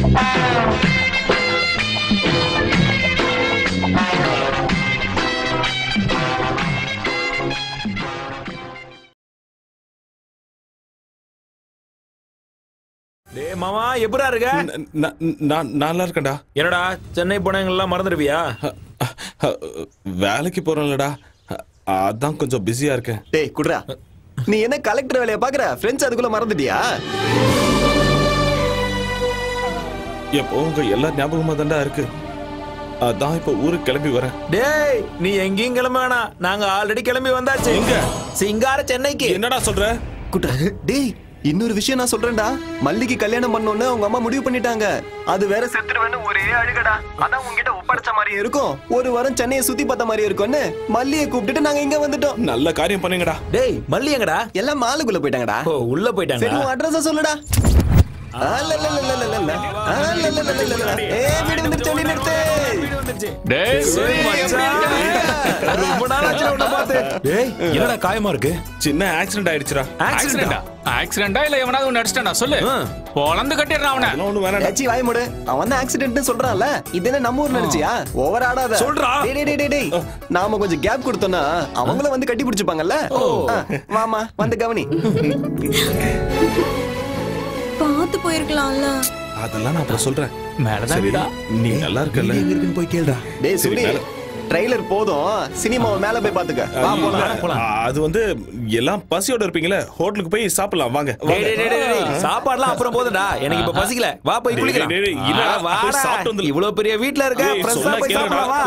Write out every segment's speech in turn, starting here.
டேய் மாமா எப்படா இருக்க? நான் நல்லா இருக்கேன்டா. என்னடா சென்னை போனவங்கெல்லாம் மறந்துடுவியா? வேலைக்கு போறேன்லடா, அதான் கொஞ்சம் பிஸியா இருக்கேன். டேய் குட்ரா, நீ என்ன கலெக்டர் வேலையை பாக்குற? ஃப்ரெண்ட்ஸ் அதுக்குள்ள மறந்துட்டியா? எப்போ உங்க எல்லா ஞாபகமா தான்டா இருக்கு. அதான் இப்ப ஊருக்கு கிளம்பி வரேன். டேய் நீ எங்கேயும் கிளம்ப வேணாம், நாங்க ஆல்ரெடி கிளம்பி வந்தாச்சு. எங்க? சிங்கார சென்னைக்கு. என்னடா சொல்ற? குட்ரா டேய், இன்னொரு விஷயம் நான் சொல்றேன்டா. மல்லிக்கு கல்யாணம் பண்ணோன்னு அவங்க அம்மா முடிவு பண்ணிட்டாங்க. அது வேற செத்துருவேன்னு ஒரே அழுகடா. அதான் உங்ககிட்ட ஒப்படைச்ச மாதிரி இருக்கும். ஒரு வாரம் சென்னையை சுத்தி பார்த்த மாதிரி இருக்கும்னு மல்லியை கூப்பிட்டுட்டு நாங்க இங்க வந்துட்டோம். நல்ல காரியம் பண்ணுங்கடா. டேய் மல்லி எங்கடா? எல்லாம் மாலுக்குள்ள போயிட்டாங்கடா. ஓ உள்ள போயிட்டாங்க. சரி உன் அட்ரஸ் சொல்லுடா. என்னடா காயமா இருக்கு? சின்ன ஆக்சிடென்ட் ஆயிடுச்சுடா. ஆக்சிடென்டா இல்ல எவனாவது ஒன்னு அடிச்சிட்டானா சொல்லு. பொளந்து கட்டிடுறான் அவனை. ஒண்ணு வேணாடா. ஏச்சி வாய் மூடு. அவன் தான் ஆக்சிடென்ட்னு சொல்றான்ல. இது என்ன நம்ம ஊர் நினைச்சியா? ஓவர் ஆடாத. சொல்றா. டேய் நாம கொஞ்சம் கேப் கொடுத்தோம்னா அவங்கள வந்து கட்டி பிடிச்சுப்பாங்கல்ல. வாமா வந்து கவனி. பாத்து போயிருக்கலாம்ல. அதெல்லாம் நான் அப்புறம் சொல்றேன். மேலதான் வீடா. நீ நல்லா இருக்கல. எங்க இருக்குன்னு போய் கேளுடா. டேய் சூரி, ட்ரைலர் போதும், சினிமாவை மேல போய் பாத்துக்க. வா போலாம். அது வந்து எல்லாம் பசியோட இருப்பீங்களே, ஹோட்டலுக்கு போய் சாப்பிடலாம் வாங்க. சாப்பாடுலாம் அப்புறம் போதுடா, எனக்கு இப்ப பசிக்கல. வா போய் குளிக்கலாம். இவ்வளவு பெரிய வீட்ல இருக்க, ஃப்ரெஷ்ஷா போய் சாப்பிடலாம் வா.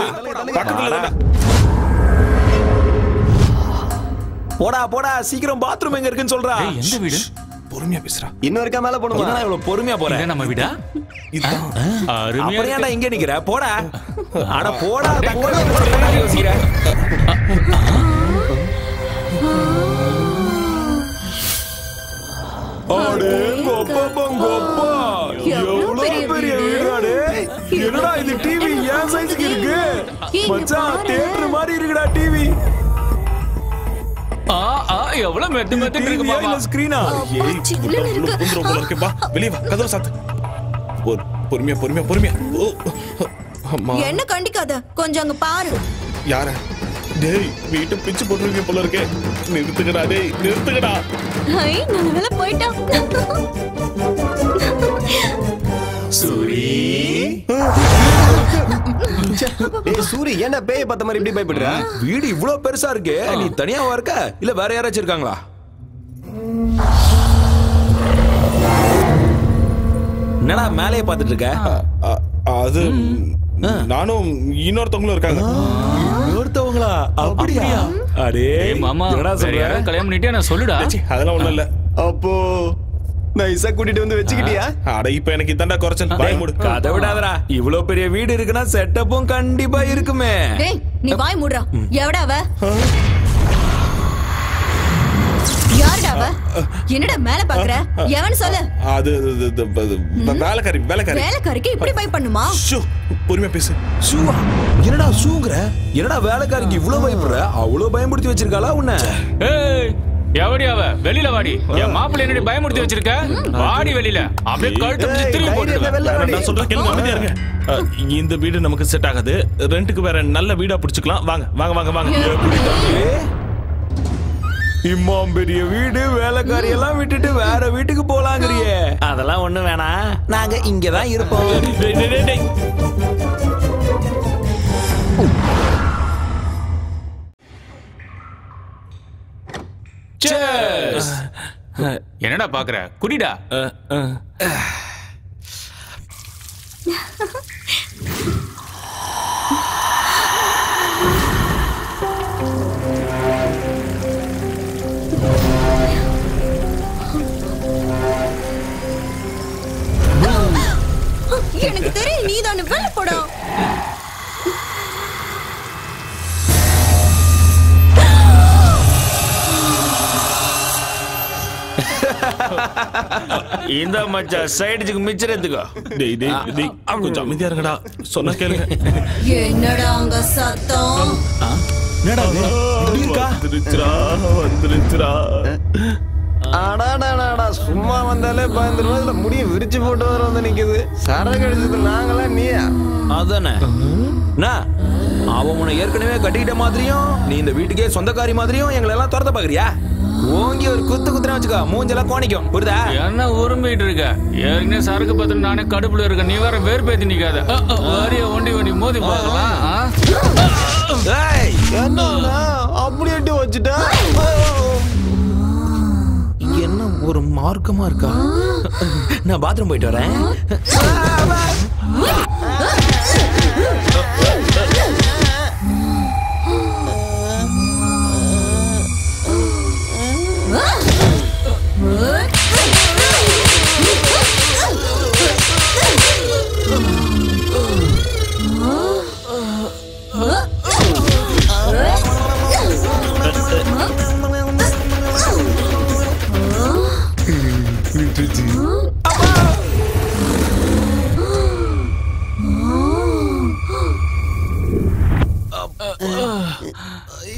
பக்கத்துல தான். போடா போடா சீக்கிரம் பாத்ரூம் எங்க இருக்குன்னு சொல்றா. எந்த வீடு? பொறுமையா பேசுறா. இன்னும் இருக்கா மேல போணுமா? என்னடா இவ்வளவு பொறுமையா போற? நம்ம வீடா? அருமையா அப்புறம் ஏன்டா இங்க நிக்கிற? போடா. அட போடா. யோசிக்கிற. அடே கோப்பா பங்கோப்பா. எவ்வளவு பெரிய வீடாடே. என்னடா இது டிவி ஏன் சைஸ்க்கு இருக்கு? மச்சான் தியேட்டர் மாதிரி இருக்குடா டிவி. எவ்வளவு மெட்டு மெட்டு இருக்கு மாமா. ஸ்கிரீனா? வா வெளிய வா, கதவை சாத்து. பொறுமையா. அம்மா என்ன கண்டிக்காத, கொஞ்சம் அங்க பாரு. யார? டேய் வீட்டு பிச்சு போட்டுருக்கீங்க போல இருக்கே. நிறுத்துக்கடா டேய், நிறுத்துக்கடா. ஐ நல்லா போய்டா. சூரி. ஏய் சூரி, என்ன பேய பார்த்த மாதிரி இப்படி பயப்படுற? வீடு இவ்வளவு பெருசா இருக்கு, நீ தனியாவா இருக்க இல்ல வேற யாராச்சும் இருக்காங்களா? என்னடா மேலே பார்த்துட்டு இருக்க? அது நானும் இன்னொருத்தவங்களும் இருக்காங்க. இன்னொருத்தவங்களா? அப்படியா? அடே மாமா, என்னடா சொல்ற? கல்யாணம் பண்ணிட்டே நான் சொல்லுடா. அதெல்லாம் ஒண்ணும் இல்ல. அப்போ நைஸா கூட்டிட்டு வந்து வச்சுக்கிட்டியா? அட இப்ப எனக்கு இதாண்டா குறைச்சல். வாய் மூடு. கதை விடாதடா. இவ்வளவு பெரிய வீடு இருக்குன்னா செட்டப்பும் கண்டிப்பா இருக்குமே. டேய் நீ வாய் மூடுடா. எவடா அவ? யாருடா அவ? என்னடா மேல பாக்குற? எவன் சொல்லு. அது வேலைக்காரி. வேலைக்காரிக்கு இப்படி பை பண்ணுமா? ஷூ, பொறுமையா பேசு. ஷூவா? என்னடா ஷூங்கற? என்னடா வேலைக்காரிக்கு இவ்வளவு பயப்படுற? அவ்வளவு பயமுறுத்தி வச்சிருக்காளா உன்னை? ஏய் எவடி அவ? வெளியில வாடி. என் மாப்பிள்ளை என்னடி பயமுறுத்தி வச்சிருக்க? வாடி வெளியில. அப்படியே கழுத்தை பிடிச்சு திரும்பி போட்டுடுவேன். நான் சொல்றேன் கேளுங்க, அமைதியா இருங்க. இந்த வீடு நமக்கு செட் ஆகாது. ரெண்டுக்கு வேற நல்ல வீடா பிடிச்சுக்கலாம். வாங்க. இம்மாம் பெரிய வீடு, வேலைக்காரி எல்லாம் விட்டுட்டு வேற வீட்டுக்கு போலாங்கறியே. அதெல்லாம் ஒண்ணு வேணாம், நாங்க இங்கதான் இருப்போம். என்னடா பாக்குற? குடிடா. எனக்கு தெரியும் நீதான் வெளில போடா. இந்த மச்சா சைடுக்கு மிச்சர் எடுத்துக்கோ. டேய் கொஞ்சம் அமைதியா இருங்கடா, சொன்னா கேளுங்க. என்னடா அங்க சத்தம்? என்னடா இது? இப்படி இருக்கா? வந்துருச்சுடா. அடாடாடாடா சும்மா வந்தாலே பயந்துருவோம். இதுல முடிய விரிச்சு போட்டு வர வந்து நிக்குது. சரக்கு அடிச்சது நாங்களா நீயா? அதானே அவன் உன்னை ஏற்கனவே கட்டிக்கிட்ட மாதிரியும் நீ இந்த வீட்டுக்கே சொந்தக்காரி மாதிரியும் எங்களை எல்லாம் துரத்த பாக்குறியா? ஓங்கி ஒரு குத்துனா வச்சுக்கோ மூஞ்செல்லாம் கோணிக்கும். புரியுதா? என்ன உரிமைட்டு இருக்க? ஏற்கனவே சரக்கு பத்திரம் நானே கடுப்புல இருக்க. நீ வேற வேறுபேத்தி நிக்காத. வாரிய ஒண்டி மோதி பார்க்கலாம். என்ன அப்படி எட்டி வச்சுட்டா? என்ன ஒரு மார்க்கமா இருக்கா? நான் பாத்ரூம் போயிட்டு வரேன்.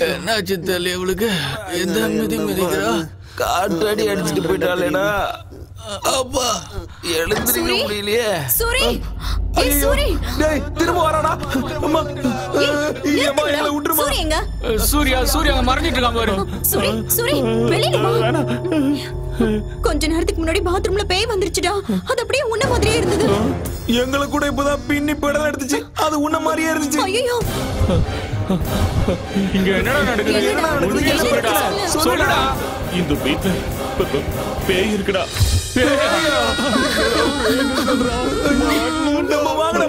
என்னாச்சு தெரியல இவளுக்கு. எந்த மிதிக்கிறா? காற்றடி அடிச்சுட்டு போயிட்டாளேடா. அப்பா எழுந்திருக்க முடியலையே. சூரி ஏய் சூரி டேய் திரும்ப வராடா. அம்மா எங்களை விட்டுருமா? சூரி எங்க? சூர்யா அங்க மறைஞ்சிட்டு இருக்கான் பாரு. சூரி வெளியில வா. கொஞ்ச நேரத்துக்கு முன்னாடி பாத்ரூம்ல பேய் வந்துருச்சுடா. அது அப்படியே உன்ன மாதிரியே இருந்தது. எங்களை கூட இப்பதான் பின்னி படம் எடுத்துச்சு. அது உன்ன மாதிரியே இருந்துச்சு. ஐயோ இங்க என்னடா நடக்குது? சொல்லுடா. இந்த வீட்டுல பேய் இருக்குடா. நம்ம வாங்கல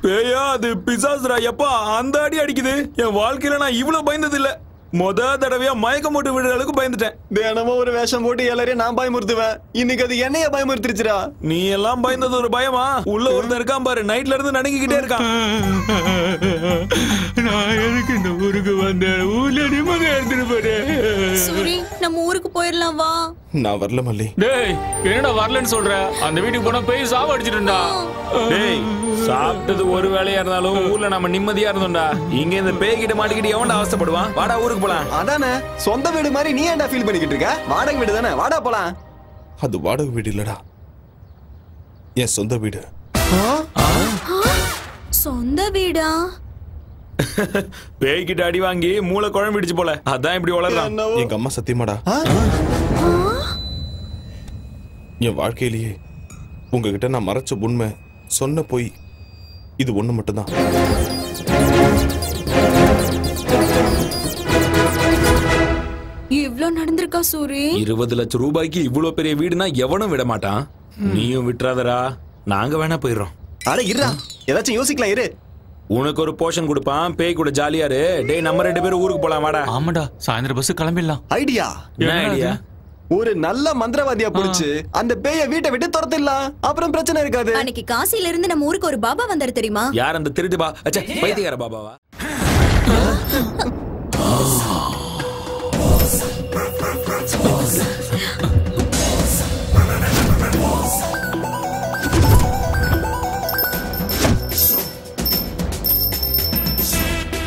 பேயா அது பிசாசுரா. எப்பா அந்த அடி அடிக்குது. என் வாழ்க்கையில நான் இவ்வளவு பயந்தது இல்ல. முத தடவையா மயக்கம் போட்டு விடுற அளவுக்கு பயந்துட்டேன். தினமும் ஒரு வேஷம் போட்டு எல்லாரையும் நான் பயமுறுத்துவேன். இன்னைக்கு அது என்னைய பயமுறுத்திருச்சுடா. நீ எல்லாம் பயந்தது ஒரு பயமா? உள்ள ஒருத்தன் இருக்கான் பாரு, நைட்ல இருந்து நடுங்கிக்கிட்டே இருக்கான். நான் எதுக்கு இந்த ஊருக்கு வந்தேன்? ஊர்ல நிம்மதியா எடுத்துட்டு போறேன். சூரி நம்ம ஊருக்கு போயிடலாம் வா. நான் வரல மல்லி. டேய் என்னடா வரலன்னு சொல்ற? அந்த வீட்டுக்கு போனா பேய் சாவ அடிச்சிட்டுடா. டேய் சாப்பிட்டது ஒரு வேலையா இருந்தாலும் ஊர்ல நம்ம நிம்மதியா இருந்தோம்டா. இங்க இந்த பேய் கிட்ட மாட்டிக்கிட்டு எவன்டா அவஸ்தைப்படுவான்? வாடா ஊருக்கு போலாம். அதானே சொந்த வீடு மாதிரி நீ ஏன்டா ஃபீல் பண்ணிக்கிட்டு இருக்க? வாடகை வீடு தானே, வாடா போலாம். அது வாடகை வீடு இல்லடா, என் சொந்த வீடு. சொந்த வீடா? பேய் கிட்ட அடி வாங்கி மூளை குழம்பிடுச்சு போல, அதான் இப்படி வளர்றான். எங்க அம்மா சத்தியமாடா என் வாழ்க்கையிலேயே உங்ககிட்ட நான் மறைச்ச உண்மை, சொன்ன பொய் இது ஒண்ணு மட்டும்தான். இவ்ளோ நடந்திருக்கா சூரி? 20 லட்சம் ரூபாய்க்கு இவ்வளவு பெரிய வீடுனா எவனும் விட மாட்டான். நீயும் விட்டுறாதடா, நாங்க வேணா போயிடுறோம். அட இருடா, ஏதாச்சும் யோசிக்கலாம் இரு. உனக்கு ஒரு போர்ஷன் கொடுப்பான், பேய் கூட ஜாலியா இரு. டேய் நம்ம 2 பேரும் ஊருக்கு போலாம் வாடா. ஆமாடா சாயந்தரம் பஸ் கிளம்பிடலாம். ஐடியா என்ன ஐடியா? ஒரு நல்ல மந்திரவாதியா புடிச்சு அந்த பேய வீட்டை விட்டு துரத்திடலாம். அப்புறம் பிரச்சனை இருக்காது. அன்னைக்கு காசில இருந்து நம்ம ஊருக்கு ஒரு பாபா வந்தாரு தெரியுமா? யார் அந்த திருட்டு அச்சா பைத்தியக்கார பாபாவா?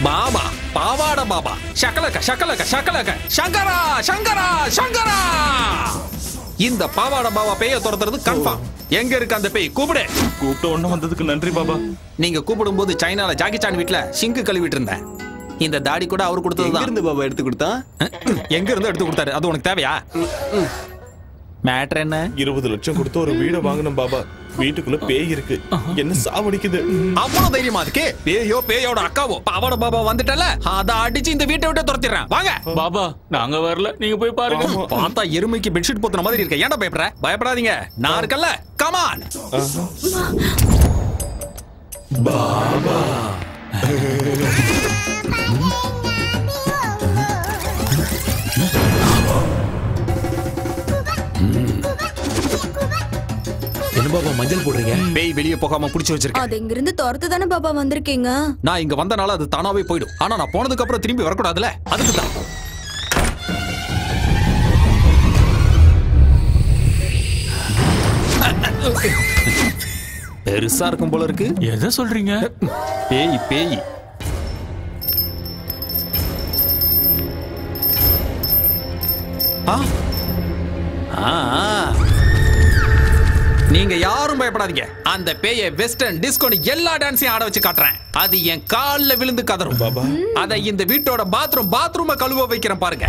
பாபா பாவாட பாபா ஷக்கலக்க ஷக்கலக்க ஷக்கலக்க சங்கரா சங்கரா சங்கரா. இந்த பாவாட பாபா பேய துரத்துறது கன்ஃபார்ம். எங்க இருக்கு அந்த பேய்? கூப்பிடு. கூப்பிட்ட ஒண்ணு வந்ததுக்கு நன்றி பாபா. நீங்க கூப்பிடும் போது சைனால ஜாக்கி சான் வீட்ல சிங்கு கழுவிட்டு இருந்தேன். இந்த தாடி கூட அவர் கொடுத்ததுதான். இருந்து பாபா எடுத்து கொடுத்தா? எங்க இருந்து எடுத்து கொடுத்தாரு? அது உனக்கு தேவையா? மேட்டர் என்ன? 20 லட்சம் கொடுத்து ஒரு வீடை வாங்கணும் பாபா. வீட்டுக்குள்ள பேய் இருக்கு, என்ன சாவடிக்குது. அவ்வளவு தைரியமா இருக்கு? பேயோ பேயோட அக்காவோ பாவாட பாபா வந்துட்டல, அத அடிச்சு இந்த வீட்டை விட்டு துரத்திடுறேன். வாங்க பாபா, நாங்க வரல, நீங்க போய் பாருங்க. பார்த்தா எருமைக்கு பெட்ஷீட் போத்துற மாதிரி இருக்க. ஏன்டா பயப்படுற? பயப்படாதீங்க, நான் இருக்கல்ல. கமான் பாபா. என்ன பாபா மஞ்சள் போடுறீங்க? பேய் வெளியே போகாம புடிச்சு வச்சிருக்கேன். அது இங்க இருந்து துரத்து தானே பாபா வந்திருக்கீங்க. நான் இங்க வந்தனால அது தானாவே போயிடும். ஆனா நான் போனதுக்கு அப்புறம் திரும்பி வரக்கூடாதுல, அதுக்கு தான். பெருசா இருக்கும் போல இருக்கு. எதை சொல்றீங்க? பேய் பேய் நீங்க யாரும் பயப்படாதீங்க. அந்த பேயை வெஸ்டர்ன் டிஸ்கோ எல்லா டான்ஸையும் ஆட வச்சு காட்டுறேன். அது என் கால்ல விழுந்து கதறும். பாபா அத இந்த வீட்டோட பாத்ரூம் கழுவ வைக்கிறேன் பாருங்க.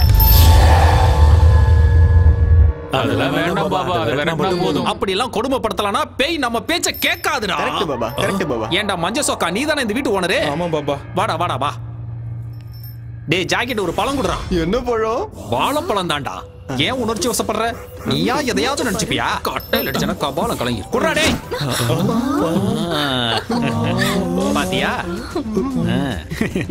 அதெல்லாம் வேண்டாம் பாபா, அது வேண்டாம் போதும். அப்படி எல்லாம் கொடுமைப்படுத்தலாம்னா பேய் நம்ம பேச்ச கேட்காதுடா. கரெக்ட் பாபா, கரெக்ட் பாபா. ஏண்டா மஞ்ச சொக்கா, நீதானே இந்த வீட்டு ஓனரு? ஆமா பாபா. வாடா வாடா வா. டேய் ஜாக்கெட் ஒரு பழம் குடுறா. என்ன பழம்? வாழைப்பழம் தான்டா. ஏன் உணர்ச்சி வசப்படுற? நீயா எதையாவது நினைச்சுப்பியா? கட்டையில் அடிச்சனா கபாலம் கலங்கி குடுறா டேய். பாத்தியா,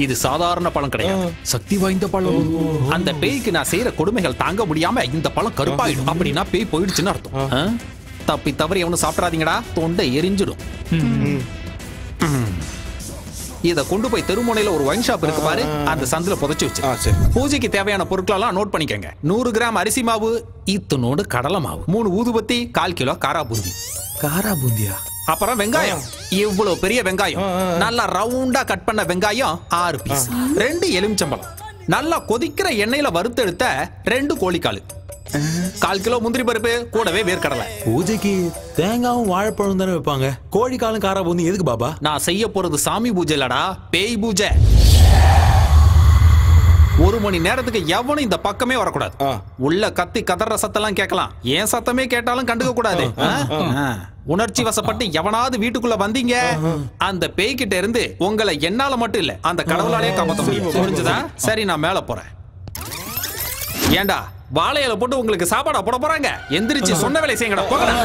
இது சாதாரண பழம் கிடையாது, சக்தி வாய்ந்த பழம். அந்த பேய்க்கு நான் செய்யற கொடுமைகள் தாங்க முடியாம இந்த பழம் கருப்பாயிடும். அப்படின்னா பேய் போயிடுச்சுன்னு அர்த்தம். தப்பி தவறி எவனும் சாப்பிடாதீங்கடா, தொண்டை எரிஞ்சிடும். இத கொண்டு போய் தெருமுனையில ஒரு ஒயின் ஷாப் இருக்கு பாரு, அந்த சந்தில புதைச்சு வச்சு. பூஜைக்கு தேவையான பொருட்கள் எல்லாம் நோட் பண்ணிக்கங்க. 100 கிராம் அரிசி மாவு, இத்தனோடு கடலை மாவு, 3 ஊதுபத்தி, 1/4 கிலோ காரா பூந்தி. காரா பூந்தியா? அப்புறம் வெங்காயம், இவ்வளவு பெரிய வெங்காயம், நல்லா ரவுண்டா கட் பண்ண வெங்காயம் 6 பீஸ், 2 எலுமிச்சம்பழம், நல்லா கொதிக்கிற எண்ணெயில வறுத்தெடுத்த 2 கோழிக்கால், 1/4 கிலோ முந்திரி பருப்பு, கூடவே வேர்க்கடலை. பூஜைக்கு தேங்காவும் வாழைப்பழம் தானே வைப்பாங்க, கோழிக்காலும் காரா பூந்தி எதுக்கு பாபா? நான் செய்ய போறது சாமி பூஜை இல்லடா, பேய் பூஜை. 1 மணி நேரத்துக்கு எவனும் இந்த பக்கமே வரக்கூடாது. உள்ள கத்தி கதற சத்தெல்லாம் கேட்கலாம், ஏன் சத்தமே கேட்டாலும் கண்டுக்க கூடாது. உணர்ச்சி வசப்பட்டு எவனாவது வீட்டுக்குள்ள வந்தீங்க, அந்த பேய்கிட்ட இருந்து உங்களை என்னால மட்டும் இல்ல அந்த கடவுளாலே காப்பாத்த முடியும். புரிஞ்சுதா? சரி, நான் மேல போறேன். ஏண்டா வாழையில போட்டு உங்களுக்கு சாப்பாடா போட போறாங்க? எந்திரிச்சு சொன்ன வேலை செய்யுங்கடா, போங்கடா.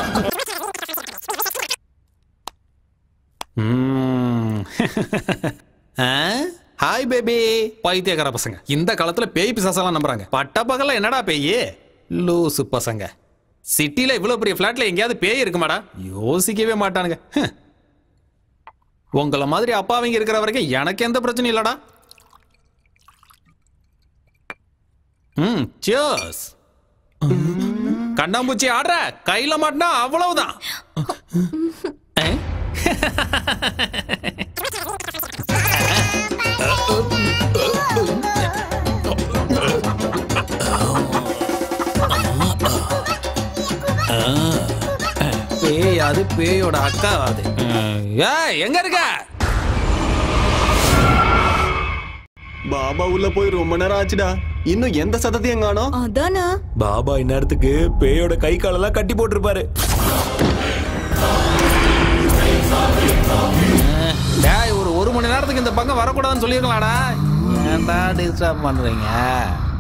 Hi baby. பைத்தியக்கார பசங்க இந்த காலத்துல பேய் பிசாசெல்லாம் நம்புறாங்க. பட்ட பகல்ல என்னடா பேய்? லூசு பசங்க. சிட்டில இவ்வளவு பெரிய பிளாட்ல எங்கேயாவது பேய் இருக்குமாடா? யோசிக்கவே மாட்டானுங்க. உங்கள மாதிரி அப்பாவிங்க இருக்கிற வரைக்கும் எனக்கு எந்த பிரச்சனையும் இல்லடா. சியர்ஸ். கண்ணாம்பூச்சி ஆடுற, கையில மாட்டினா அவ்வளவுதான். பேய், அது பேயோட அக்கா. அது எங்க இருக்க? பாபா உள்ள போய் ரொம்ப நேரம் ஆச்சுடா, இன்னும் எந்த சத்தத்தையும் காணோம். அதானா பாபா இந்நேரத்துக்கு பேயோட கை காலெல்லாம் கட்டி போட்டிருப்பாரு. ஒரு மணி நேரத்துக்கு இந்த பக்கம் வரக்கூடாதுன்னு சொல்லிருக்கலாம்டா. ஏன்டா டிஸ்டர்ப் பண்றீங்க?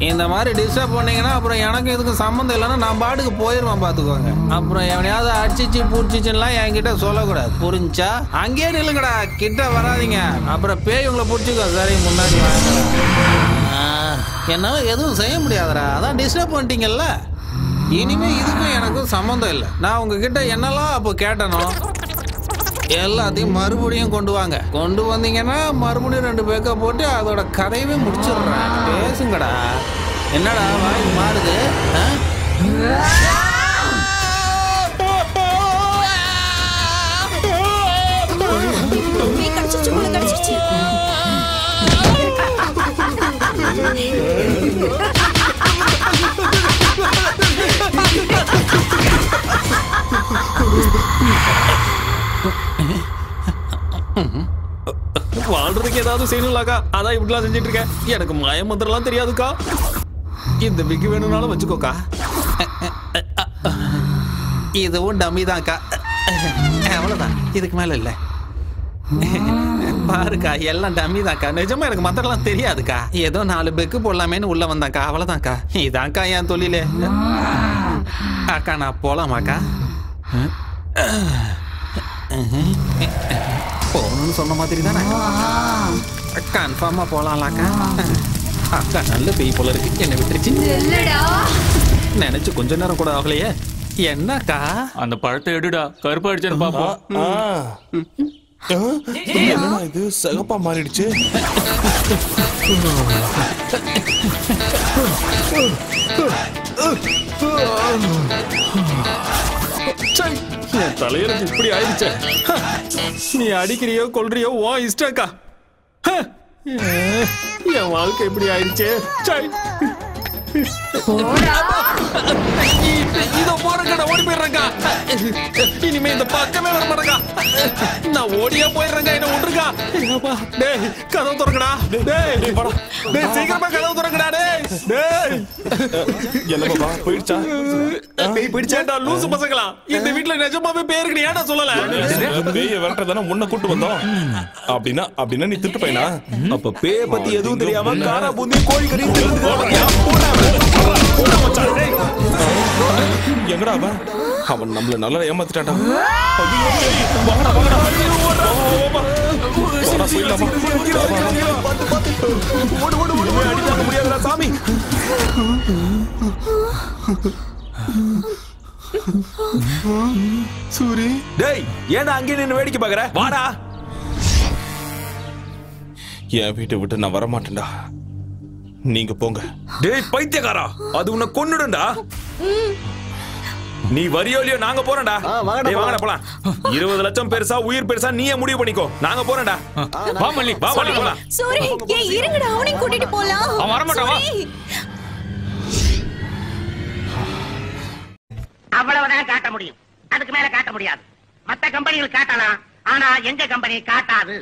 இந்த மாதிரி டிஸ்டர்ப் பண்ணீங்கன்னா அப்புறம் எனக்கு இதுக்கு சம்மந்தம் இல்லைன்னா நான் பாட்டுக்கு போயிருவேன், பாத்துக்கோங்க. அப்புறம் எவனையாவது அடிச்சிச்சு பூச்சிச்சுலாம் என்கிட்ட சொல்லக்கூடாது, புரிஞ்சா? அங்கேயே நில்லுங்கடா, கிட்ட வராதிங்க, அப்புறம் பேய் உங்களை பிடிச்சிக்கோ. சரி, முன்னாடி வாங்க. என்னால எதுவும் செய்ய முடியாதுடா, அதான் டிஸ்டர்ப் பண்ணிட்டீங்கல்ல. இனிமே இதுக்கும் எனக்கும் சம்மந்தம் இல்லை. நான் உங்ககிட்ட என்னெல்லாம் அப்போ கேட்டனோ எல்லாத்தையும் மறுபடியும் கொண்டு வாங்க. கொண்டு வந்தீங்கன்னா மறுபடியும் 2 பேக்க போட்டு அதோட கதையவே முடிச்சிடுறேன். பேசுங்கடா. என்னடா வாய் மாறுது? வாழ்றதுக்கு ஏதாவது செய்யணும்லாக்கா, அதான் இப்படிலாம் செஞ்சுட்டு இருக்கேன். எனக்கு மாய மந்திரம்லாம் தெரியாதுக்கா. இந்த விக்கு வேணும்னாலும் வச்சுக்கோக்கா. இதுவும் டம்மி தான்க்கா, அவ்வளவுதான், இதுக்கு மேல இல்ல. பாருக்கா, எல்லாம் டம்மி தான்க்கா. நிஜமா எனக்கு மந்திரம்லாம் தெரியாதுக்கா. ஏதோ 4 பெக்கு போடலாமேன்னு உள்ள வந்தாக்கா, அவ்வளவுதான்க்கா. இதான்க்கா என் தொழிலே. அக்கா நான் போலாமாக்கா? போகணும்னு சொன்ன மாதிரி தானே, கன்ஃபார்மா போலாம்லாக்கா. அக்கா நல்ல பேய் போல இருக்கு, என்ன விட்டுருச்சு. நினைச்சு கொஞ்ச நேரம் கூட ஆகலையே. என்னக்கா? அந்த பழத்தை எடுடா, கருப்பாயிடுச்சுன்னு பாப்போம். என்னடா இது சகப்பா மாறிடுச்சு? என் தலையில இப்படி ஆயிடுச்சு. நீ அடிக்கிறியோ கொல்றியோ ஓ இஷ்டக்கா. என் வாழ்க்கை இப்படி ஆயிடுச்சு. இதோ போறேங்க, ஓடி போயிடுறேங்க. இனிமே இந்த பக்கமே வர மாட்டேங்க. நான் ஓடியா போயிடுறேங்க, என்ன விட்டுருக்கா. டேய் கதவு திறக்கடா. டேய் போடா. டேய் சீக்கிரமா கதவு திறக்கடா. டேய் என்ன பாபா போயிடுச்சா? பேய் பிடிச்சா ஏன்டா லூசு பசங்களா, இந்த வீட்ல நிஜமாவே பேய் இருக்குன்னு ஏன்டா சொல்லல? பேய விரட்டதானே உன்னை கூட்டு வந்தோம். அப்படின்னா நீ திட்டு பையனா? அப்ப பேய பத்தி எதுவும் தெரியாம காரா பூந்தி கோழிக்கறி எங்கடா அவன் நம்மள நல்லா ஏமாத்திட்டான்டா. அடித்தாங்க முடியாதுடா சாமி. சூரி டேய் ஏன்டா அங்கே நின்னு வேடிக்கை பாக்குற? வாடா. என் வீட்டை விட்டு நான் வரமாட்டேன்டா. நீங்க போங்க. டேய் பைத்தியக்காரா, அது உன்னை கொன்னுடும்டா. நீ வரியோலியோ நாங்க போறோம்டா. வாங்கடா, டேய் வாங்கடா போலாம். 20 லட்சம் பெருசா உயிர் பெருசா நீயே முடிவு பண்ணிக்கோ. நாங்க போறோம்டா. வா மல்லி, வா மல்லி போலாம். சூரி ஏய் இருங்கடா, அவனையும் கூட்டிட்டு போலாம். அவன் வரமாட்டான், வா. சூரி. அவ்வளவுதான் காட்ட முடியும், அதுக்கு மேல காட்ட முடியாது. மத்த கம்பெனிகள் காட்டலாம், ஆனா எங்க கம்பெனி காட்டாது.